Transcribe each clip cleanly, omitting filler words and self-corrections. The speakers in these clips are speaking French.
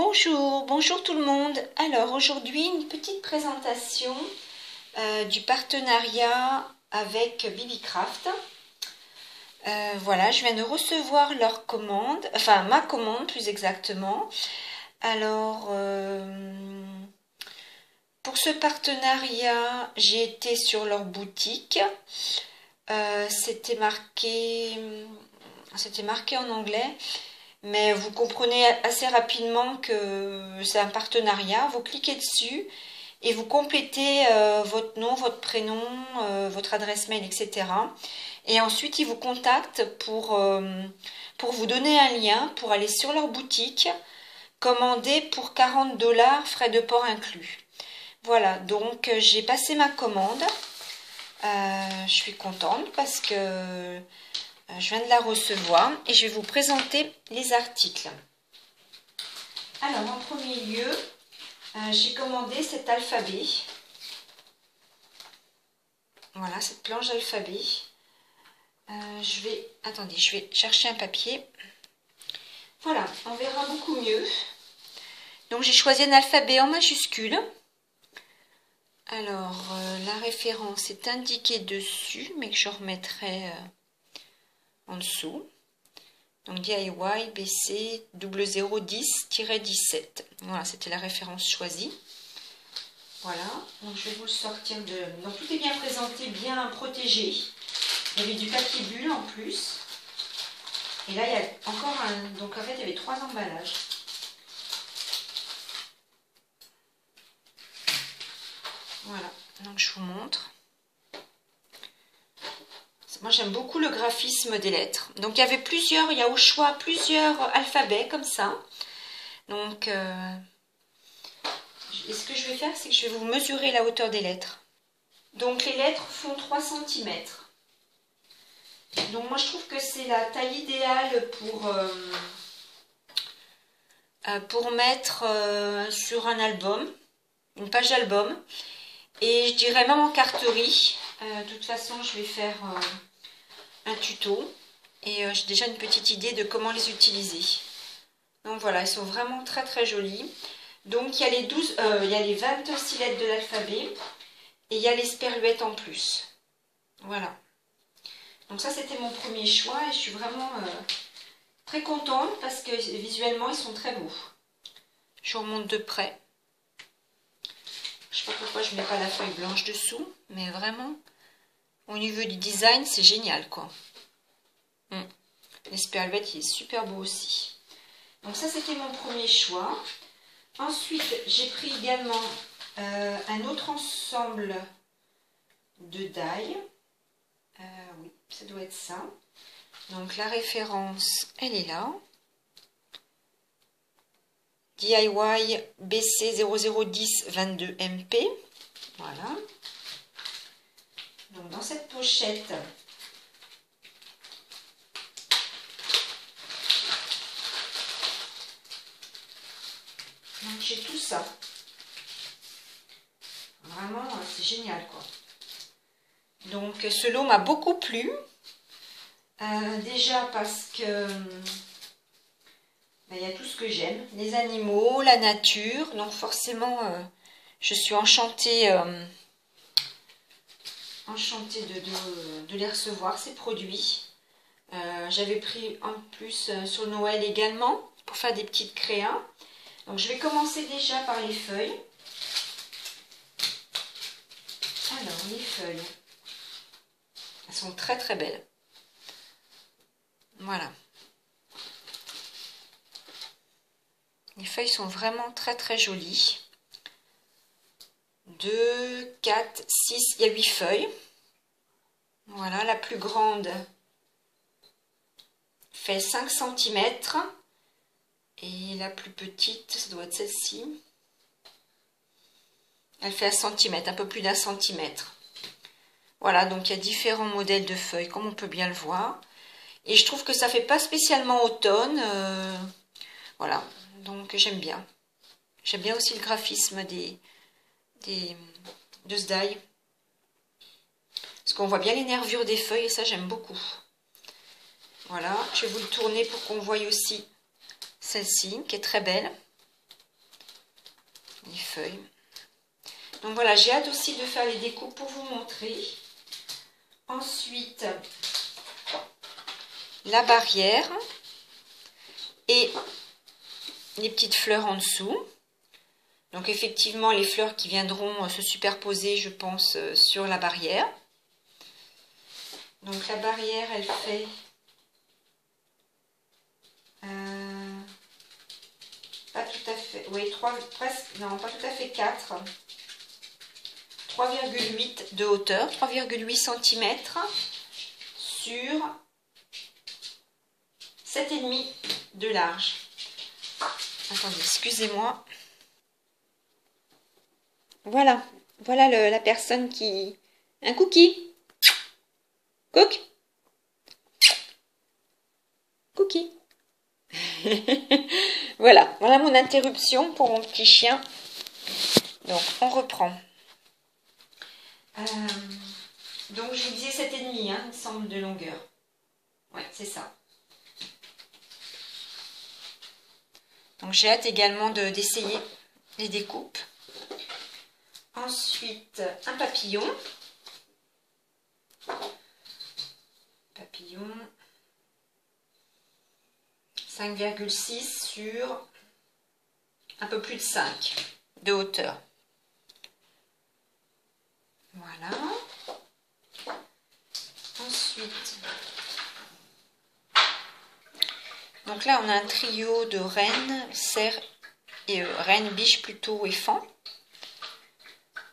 Bonjour, bonjour tout le monde. Alors aujourd'hui une petite présentation du partenariat avec Bibicraft. Voilà, je viens de recevoir leur commande, enfin ma commande plus exactement. Alors pour ce partenariat, j'ai été sur leur boutique. C'était marqué en anglais. Mais vous comprenez assez rapidement que c'est un partenariat. Vous cliquez dessus et vous complétez votre nom, votre prénom, votre adresse mail, etc. Et ensuite, ils vous contactent pour vous donner un lien pour aller sur leur boutique, commander pour 40 $, frais de port inclus. Voilà, donc j'ai passé ma commande. Je suis contente parce que je viens de la recevoir et je vais vous présenter les articles. Alors, en premier lieu, j'ai commandé cet alphabet. Voilà, cette planche d'alphabet. Je vais chercher un papier. Voilà, on verra beaucoup mieux. Donc, j'ai choisi un alphabet en majuscule. Alors, la référence est indiquée dessus, mais que je remettrai en dessous. Donc DIY BC 0010-17. Voilà, c'était la référence choisie. Voilà, donc je vais vous le sortir de... Donc tout est bien présenté, bien protégé. Il y avait du papier bulle en plus. Et là, il y a encore un... Donc en fait, il y avait 3 emballages. Voilà, donc je vous montre. Moi, j'aime beaucoup le graphisme des lettres. Donc, il y avait il y a au choix plusieurs alphabets comme ça. Donc, ce que je vais faire, c'est que je vais vous mesurer la hauteur des lettres. Donc, les lettres font 3 cm. Donc, moi, je trouve que c'est la taille idéale pour mettre sur un album, une page d'album. Et je dirais même en carterie. De toute façon, je vais faire... un tuto et j'ai déjà une petite idée de comment les utiliser. Donc voilà, ils sont vraiment très très jolis. Donc il y a les 26 lettres de l'alphabet et il y a les sperluettes en plus. Voilà. Donc ça c'était mon premier choix et je suis vraiment très contente parce que visuellement ils sont très beaux. Je vous remonte de près. Je sais pas pourquoi je mets pas la feuille blanche dessous, mais vraiment au niveau du design c'est génial quoi. L'esperluette, il est super beau aussi. Donc ça, c'était mon premier choix. Ensuite, j'ai pris également un autre ensemble de die. Oui, ça doit être ça. Donc la référence, elle est là. DIY BC 0010-22 MP. Voilà. Donc dans cette pochette... j'ai tout ça. Vraiment, c'est génial, quoi. Donc, ce lot m'a beaucoup plu. Déjà parce que il y a tout ce que j'aime. Les animaux, la nature. Donc, forcément, je suis enchantée, de les recevoir, ces produits. J'avais pris en plus sur Noël également pour faire des petites créas. Donc je vais commencer déjà par les feuilles. Alors les feuilles, elles sont très très belles. Voilà. Les feuilles sont vraiment très très jolies. 2, 4, 6, il y a 8 feuilles. Voilà, la plus grande fait 5 cm. Et la plus petite, ça doit être celle-ci. Elle fait 1 cm, un peu plus d'1 centimètre. Voilà, donc il y a différents modèles de feuilles, comme on peut bien le voir. Et je trouve que ça fait pas spécialement automne. Voilà, donc j'aime bien. J'aime bien aussi le graphisme de ce die. Parce qu'on voit bien les nervures des feuilles et ça j'aime beaucoup. Voilà, je vais vous le tourner pour qu'on voie aussi celle-ci qui est très belle. les feuilles. Donc voilà, j'ai hâte aussi de faire les découpes pour vous montrer. Ensuite, la barrière et les petites fleurs en dessous. Donc effectivement, les fleurs qui viendront se superposer, je pense, sur la barrière. Donc la barrière, elle fait pas tout à fait, oui, 3, presque, non, pas tout à fait 4. 3,8 de hauteur, 3,8 cm sur 7,5 de large. Attendez, excusez-moi. Voilà, voilà la personne qui... Un cookie. Cook. Cookie. Voilà, voilà mon interruption pour mon petit chien. Donc, on reprend. Donc, je vous disais 7,5, hein, il me semble, de longueur. Ouais, c'est ça. Donc, j'ai hâte également d'essayer les découpes. Ensuite, un papillon. Papillon. 5,6 sur un peu plus de 5 de hauteur. Voilà. Ensuite, donc là on a un trio de reine, cerf et reine, biche plutôt et fan.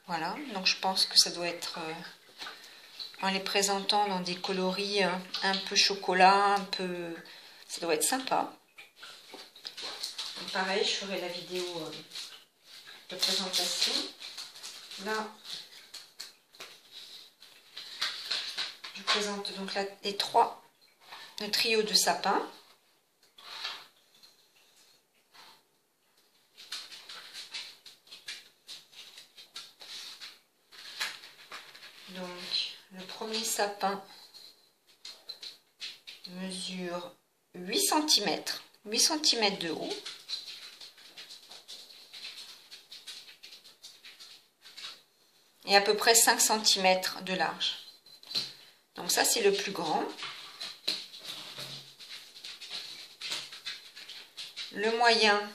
Voilà, donc je pense que ça doit être en les présentant dans des coloris un peu chocolat, un peu, ça doit être sympa. Et pareil, je ferai la vidéo de présentation. Là, je présente donc là le trio de sapins. Donc, le premier sapin mesure 8 cm, 8 cm de haut. Et à peu près 5 cm de large. Donc ça, c'est le plus grand. Le moyen,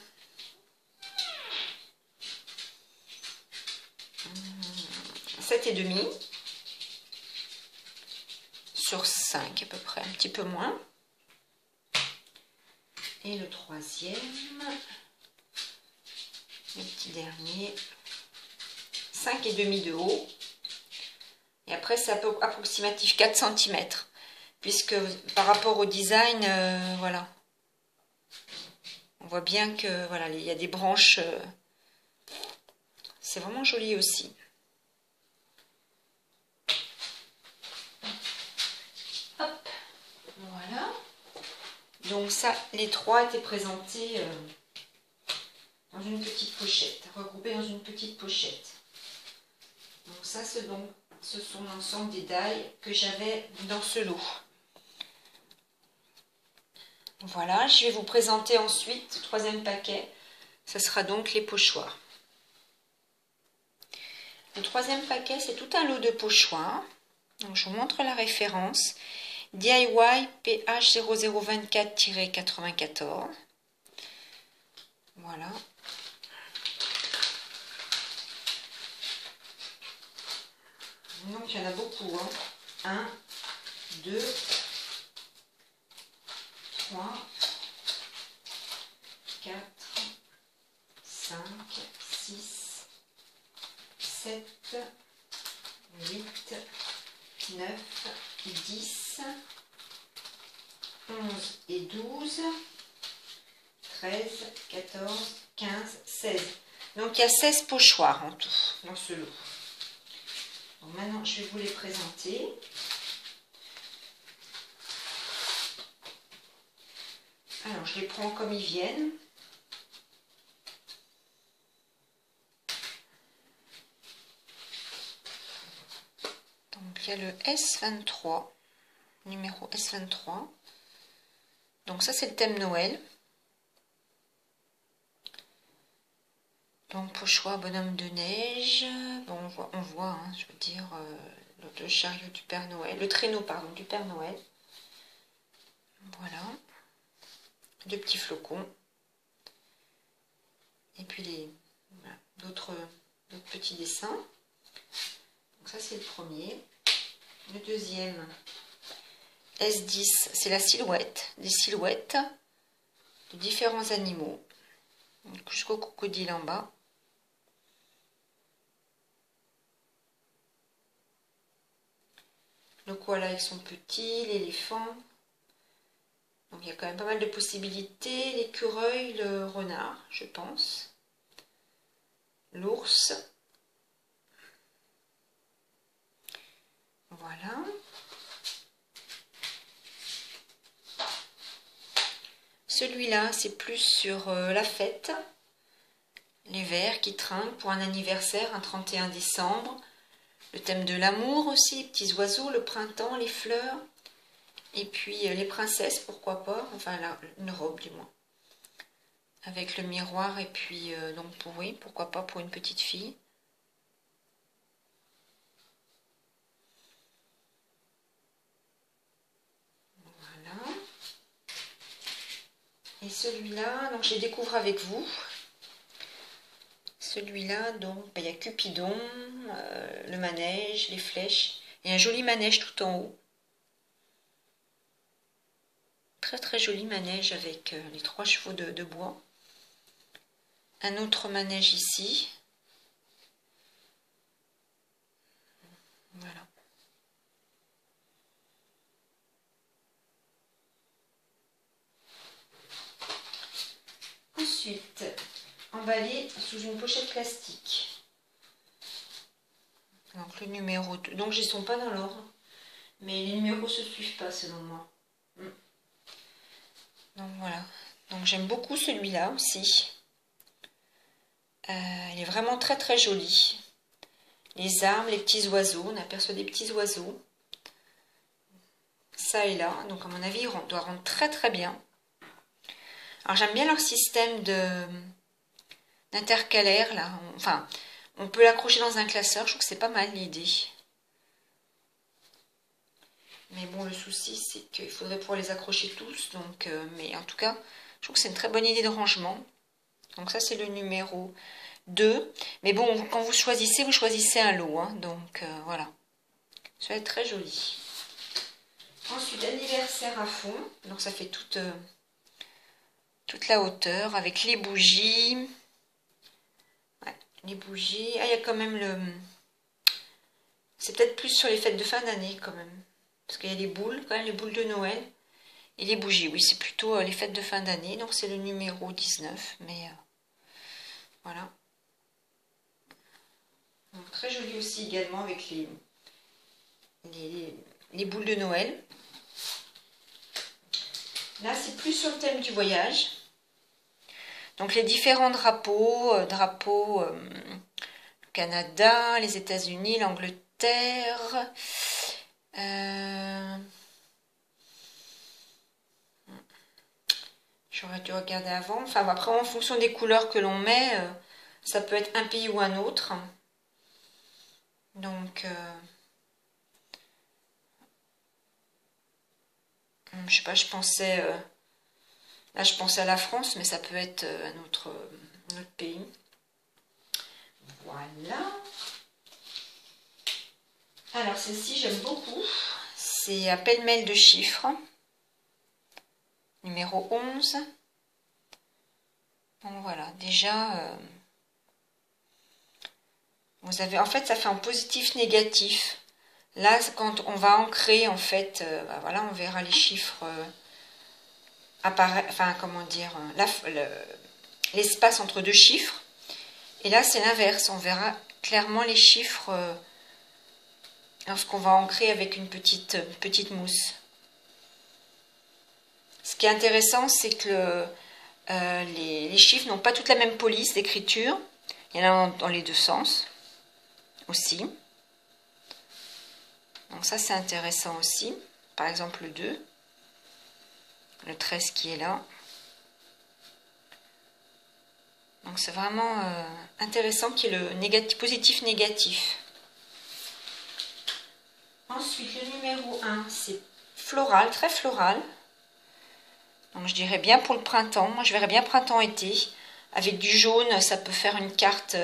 sept et demi sur 5 à peu près, un petit peu moins. Et le troisième, le petit dernier, 5 et demi de haut. Et après, c'est approximatif 4 cm. Puisque par rapport au design, voilà. On voit bien que voilà, il y a des branches. C'est vraiment joli aussi. Hop, voilà. Donc ça, les trois étaient présentés dans une petite pochette, regroupés dans une petite pochette. Donc ça, ce sont l'ensemble des dailles que j'avais dans ce lot. Voilà, je vais vous présenter ensuite le troisième paquet. Ce sera donc les pochoirs. Le troisième paquet, c'est tout un lot de pochoirs. Donc, je vous montre la référence. DIY PH 0024-94. Voilà. Donc, il y en a beaucoup. 1, 2, 3, 4, 5, 6, 7, 8, 9, 10, 11 et 12, 13, 14, 15, 16. Donc il y a 16 pochoirs en tout dans ce lot. Donc maintenant je vais vous les présenter. Alors je les prends comme ils viennent. Donc il y a le S23, numéro S23. Donc ça c'est le thème Noël. Donc pochoir bonhomme de neige, bon, on voit hein, je veux dire, le chariot du Père Noël, le traîneau pardon du Père Noël. Voilà, deux petits flocons. Et puis voilà, d'autres petits dessins. Donc ça c'est le premier. Le deuxième, S10, c'est la silhouette, des silhouettes de différents animaux. Jusqu'au crocodile en bas. Le koala avec son petit, l'éléphant. Donc il y a quand même pas mal de possibilités. L'écureuil, le renard, je pense. L'ours. Voilà. Celui-là, c'est plus sur la fête. Les vers qui trinquent pour un anniversaire, un 31 décembre. Le thème de l'amour aussi, les petits oiseaux, le printemps, les fleurs. Et puis les princesses, pourquoi pas. Enfin, une robe du moins. Avec le miroir et puis, donc oui, pourquoi pas pour une petite fille. Voilà. Et celui-là, donc je les découvre avec vous. Celui-là, donc, il y a Cupidon, le manège, les flèches. Et un joli manège tout en haut. Très très joli manège avec les 3 chevaux de bois. Un autre manège ici. Voilà. Ensuite, emballé sous une pochette plastique. Donc le numéro 2. Donc ils ne sont pas dans l'ordre. Mais les numéros ne se suivent pas selon moi. Donc voilà. Donc j'aime beaucoup celui-là aussi. Il est vraiment très très joli. Les arbres, les petits oiseaux. On aperçoit des petits oiseaux. Ça et là. Donc à mon avis, il doit rendre très très bien. Alors j'aime bien leur système d'intercalaire là. Enfin, on peut l'accrocher dans un classeur. Je trouve que c'est pas mal l'idée. Mais bon, le souci, c'est qu'il faudrait pouvoir les accrocher tous. Donc, mais en tout cas, je trouve que c'est une très bonne idée de rangement. Donc ça, c'est le numéro 2. Mais bon, quand vous choisissez un lot. Hein, donc, voilà. Ça va être très joli. Ensuite, anniversaire à fond. Donc, ça fait toute la hauteur avec les bougies. Ouais, les bougies. Ah, il y a quand même le... C'est peut-être plus sur les fêtes de fin d'année, quand même. Parce qu'il y a les boules, quand même, les boules de Noël. Et les bougies, oui, c'est plutôt les fêtes de fin d'année. Donc, c'est le numéro 19. Mais voilà. Donc, très joli aussi également avec les boules de Noël. Là, c'est plus sur le thème du voyage. Donc, les différents drapeaux. Canada, les États-Unis, l'Angleterre. J'aurais dû regarder avant. Enfin, après, en fonction des couleurs que l'on met, ça peut être un pays ou un autre. Donc, je sais pas, je pensais... là, je pensais à la France, mais ça peut être un autre pays. Voilà. Alors, celle-ci, j'aime beaucoup. C'est un pêle-mêle de chiffres. Numéro 11. Donc voilà, déjà, vous avez, en fait, ça fait en positif, négatif. Là, quand on va ancrer, en fait, bah voilà, on verra les chiffres apparaître, enfin, comment dire, l'espace entre deux chiffres. Et là, c'est l'inverse, on verra clairement les chiffres lorsqu'on va ancrer avec une petite mousse. Ce qui est intéressant, c'est que les chiffres n'ont pas toute la même police d'écriture. Il y en a dans les deux sens aussi. Donc ça, c'est intéressant aussi. Par exemple, le 2. Le 13 qui est là. Donc c'est vraiment intéressant qu'il y ait le négatif, positif, négatif. Ensuite, le numéro 1, c'est floral, très floral. Donc je dirais bien pour le printemps. Moi je verrais bien printemps-été. Avec du jaune, ça peut faire une carte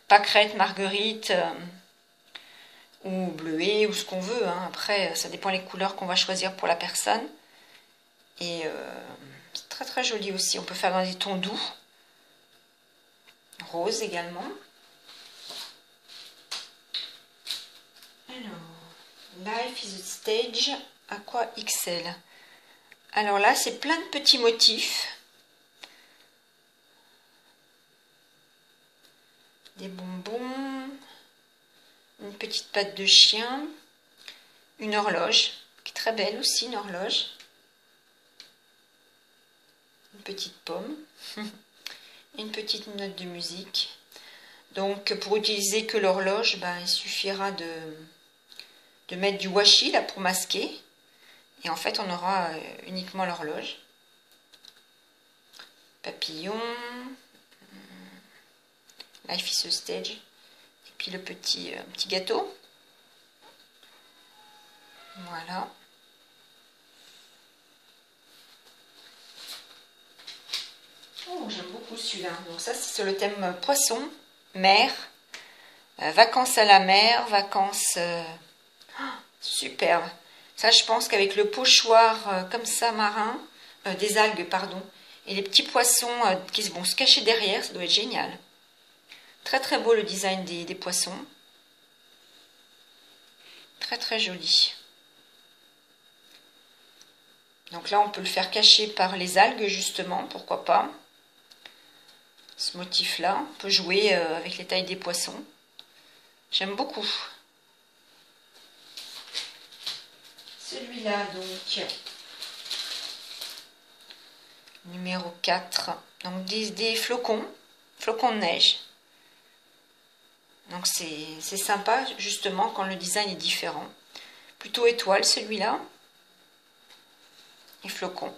pâquerette, marguerite ou bleuet ou ce qu'on veut. Hein. Après, ça dépend les couleurs qu'on va choisir pour la personne. Et c'est très très joli aussi. On peut faire dans des tons doux. Rose également. Alors, Life is a Stage Aqua XL. Alors là, c'est plein de petits motifs. Des bonbons, une petite patte de chien, une horloge, qui est très belle aussi, une horloge. Une petite pomme, une petite note de musique. Donc pour utiliser que l'horloge, ben, il suffira de mettre du washi là pour masquer. Et en fait on aura uniquement l'horloge. Papillon, Life is a Stage. Et puis le petit gâteau. Voilà. Oh, j'aime beaucoup celui-là. Donc ça, c'est sur le thème poisson, mer, vacances à la mer, vacances... superbe. Ça, je pense qu'avec le pochoir comme ça, marin, des algues, pardon, et les petits poissons qui vont se cacher derrière, ça doit être génial. Très très beau le design des poissons. Très très joli. Donc là, on peut le faire cacher par les algues, justement, pourquoi pas. Ce motif-là, on peut jouer avec les tailles des poissons. J'aime beaucoup. Celui-là, donc, numéro 4. Donc des flocons de neige. Donc c'est sympa, justement, quand le design est différent. Plutôt étoile, celui-là. Et flocons.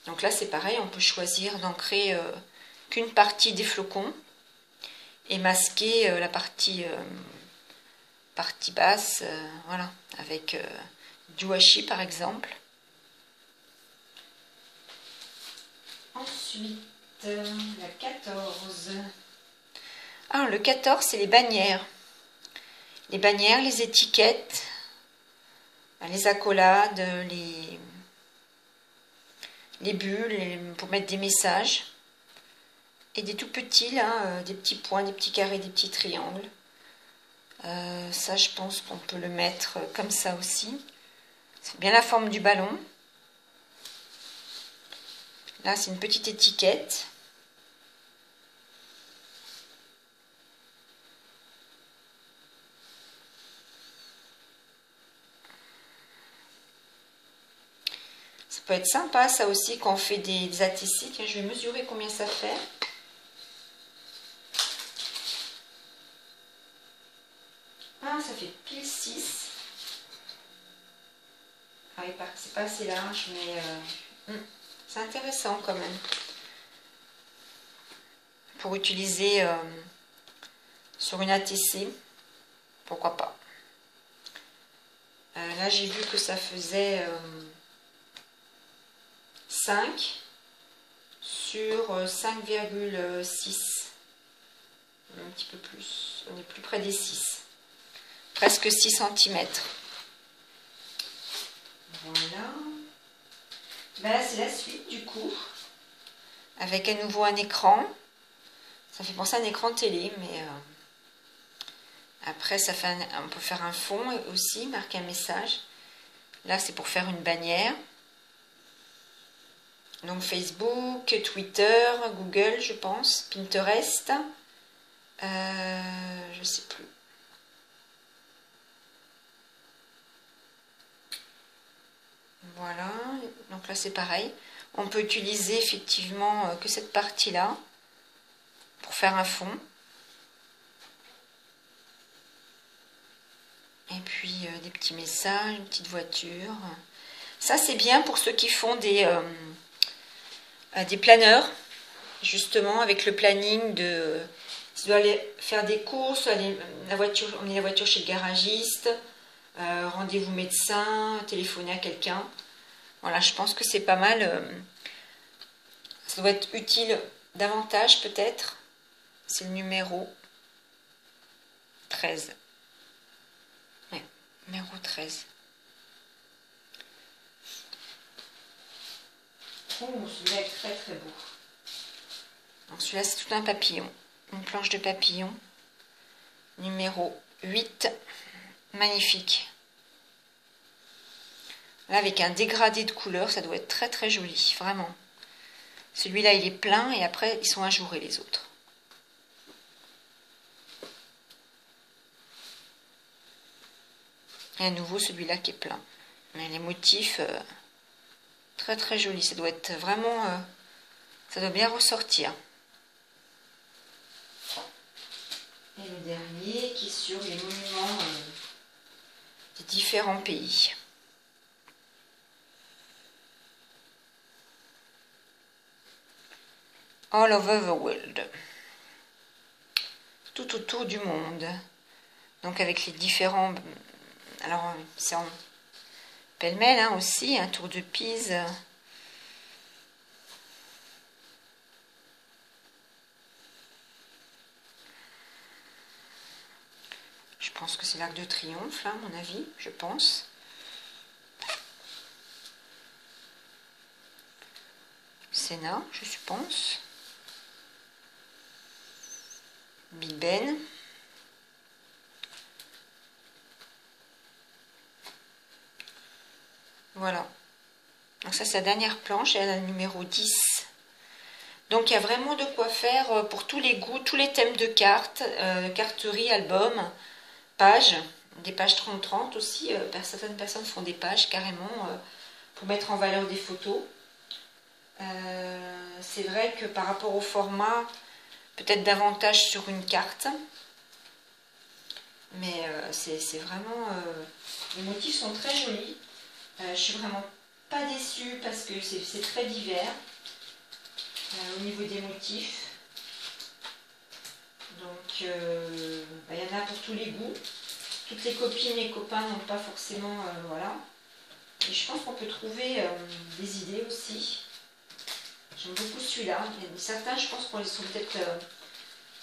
Donc là, c'est pareil, on peut choisir d'ancrer qu'une partie des flocons et masquer la partie basse, voilà, avec du washi par exemple. Ensuite, la 14. Ah, le 14, c'est les bannières. Les bannières, les étiquettes, les accolades, les bulles pour mettre des messages. Et des tout petits, là, des petits points, des petits carrés, des petits triangles. Ça, je pense qu'on peut le mettre comme ça aussi. C'est bien la forme du ballon. Là, c'est une petite étiquette. Ça peut être sympa, ça aussi, quand on fait des ATC. Tiens, je vais mesurer combien ça fait. Ah, ça fait pile 6. Ah, c'est pas assez large, mais c'est intéressant quand même. Pour utiliser sur une ATC, pourquoi pas. Là, j'ai vu que ça faisait 5 sur 5,6. Un petit peu plus. On est plus près des 6. Presque 6 cm. Voilà. Ben là, c'est la suite du coup. Avec à nouveau un écran. Ça fait penser à un écran de télé, mais après, ça fait on peut faire un fond aussi, marquer un message. Là, c'est pour faire une bannière. Donc Facebook, Twitter, Google, je pense, Pinterest. Je sais plus. Voilà, donc là c'est pareil. On peut utiliser effectivement que cette partie-là pour faire un fond. Et puis des petits messages, une petite voiture. Ça, c'est bien pour ceux qui font des planeurs, justement, avec le planning de... Si doit aller faire des courses, emmener la voiture chez le garagiste, rendez-vous médecin, téléphoner à quelqu'un. Voilà, je pense que c'est pas mal. Ça doit être utile davantage, peut-être. C'est le numéro 13. Ouais, numéro 13. Oh, celui-là est très très beau. Donc celui-là, c'est tout un papillon. Une planche de papillon. Numéro 8. Magnifique. Là, avec un dégradé de couleurs, ça doit être très très joli, vraiment. Celui-là, il est plein et après, ils sont ajourés les autres. Et à nouveau, celui-là qui est plein. Mais les motifs, très très jolis. Ça doit être vraiment... ça doit bien ressortir. Et le dernier qui est sur les monuments des différents pays. All over the world. Tout autour du monde. Donc avec les différents... Alors, c'est en pêle-mêle hein, aussi, un tour de Pise. Je pense que c'est l'Arc de Triomphe, là, à mon avis, je pense. Sénat, je suppose. Big Ben. Voilà. Donc ça, c'est la dernière planche, elle a le numéro 10. Donc il y a vraiment de quoi faire pour tous les goûts, tous les thèmes de cartes, carterie, album, pages, des pages 30-30 aussi. Certaines personnes font des pages carrément pour mettre en valeur des photos. C'est vrai que par rapport au format, peut-être davantage sur une carte. Mais c'est vraiment... les motifs sont très jolis. Je suis vraiment pas déçue parce que c'est très divers au niveau des motifs. Donc, il y en a pour tous les goûts. Toutes les copines et copains n'ont pas forcément... voilà. Et je pense qu'on peut trouver des idées aussi. J'aime beaucoup celui-là. Certains, je pense qu'ils sont peut-être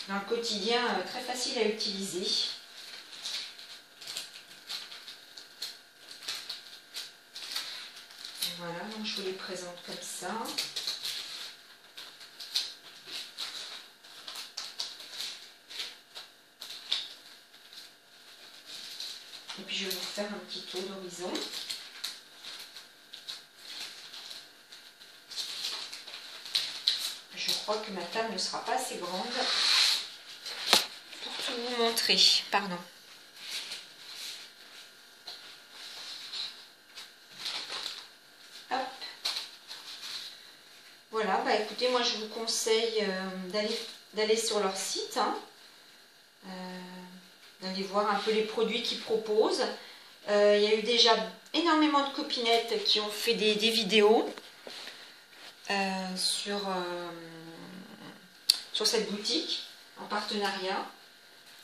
dans le quotidien très faciles à utiliser. Voilà, donc je vous les présente comme ça. Et puis je vais vous faire un petit tour d'horizon. Je crois que ma table ne sera pas assez grande pour tout vous montrer. Pardon. Hop. Voilà, bah écoutez, moi je vous conseille d'aller sur leur site, hein, d'aller voir un peu les produits qu'ils proposent. Il y a eu déjà énormément de copinettes qui ont fait des vidéos sur cette boutique en partenariat.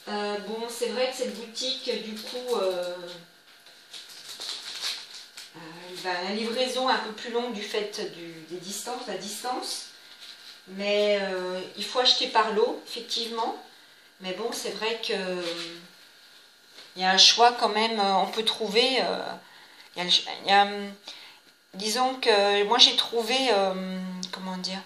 Bon, c'est vrai que cette boutique, du coup, la livraison est un peu plus longue du fait des distances, la distance. Mais il faut acheter par lot, effectivement. Mais bon, c'est vrai que il y a un choix quand même, on peut trouver. Disons que moi j'ai trouvé, comment dire.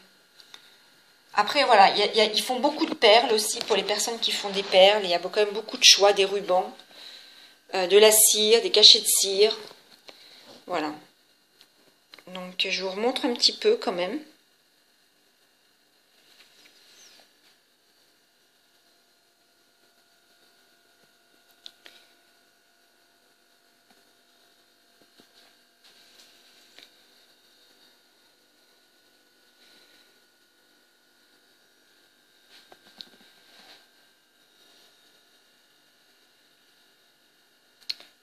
Après voilà, ils font beaucoup de perles aussi pour les personnes qui font des perles. Il y a quand même beaucoup de choix, des rubans, de la cire, des cachets de cire. Voilà. Donc je vous remontre un petit peu quand même.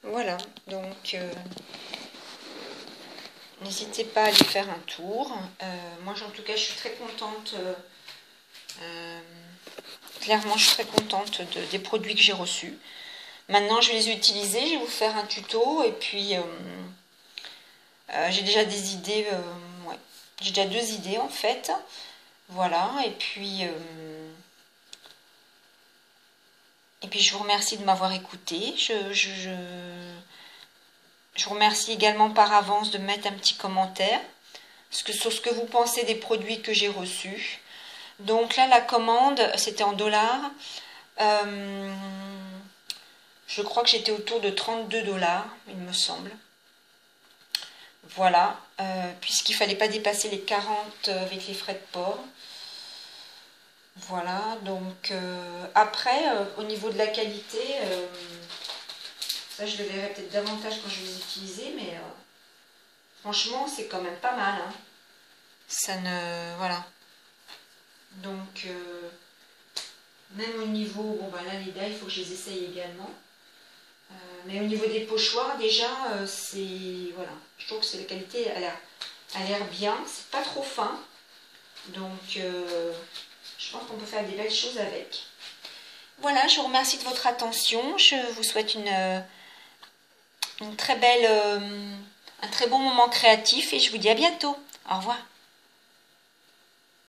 Voilà, donc n'hésitez pas à aller faire un tour. Moi, en tout cas, je suis très contente. Clairement, je suis très contente des produits que j'ai reçus. Maintenant, je vais les utiliser. Je vais vous faire un tuto. Et puis, j'ai déjà des idées. Ouais. J'ai déjà 2 idées, en fait. Voilà. Et puis, je vous remercie de m'avoir écouté. Je vous remercie également par avance de mettre un petit commentaire sur ce que vous pensez des produits que j'ai reçus. Donc là, la commande, c'était en dollars. Je crois que j'étais autour de 32 $, il me semble. Voilà, puisqu'il ne fallait pas dépasser les 40 avec les frais de port. Voilà, donc après, au niveau de la qualité, ça je le verrai peut-être davantage quand je vais les utiliser, mais franchement, c'est quand même pas mal. Hein. Ça ne... Voilà. Donc, même au niveau... Bon, bah là, les dalles, il faut que je les essaye également. Mais au niveau des pochoirs, déjà, c'est... Voilà. Je trouve que la qualité a l'air bien. C'est pas trop fin. Donc, je pense qu'on peut faire des belles choses avec. Voilà, je vous remercie de votre attention. Je vous souhaite une très belle... un très bon moment créatif et je vous dis à bientôt. Au revoir.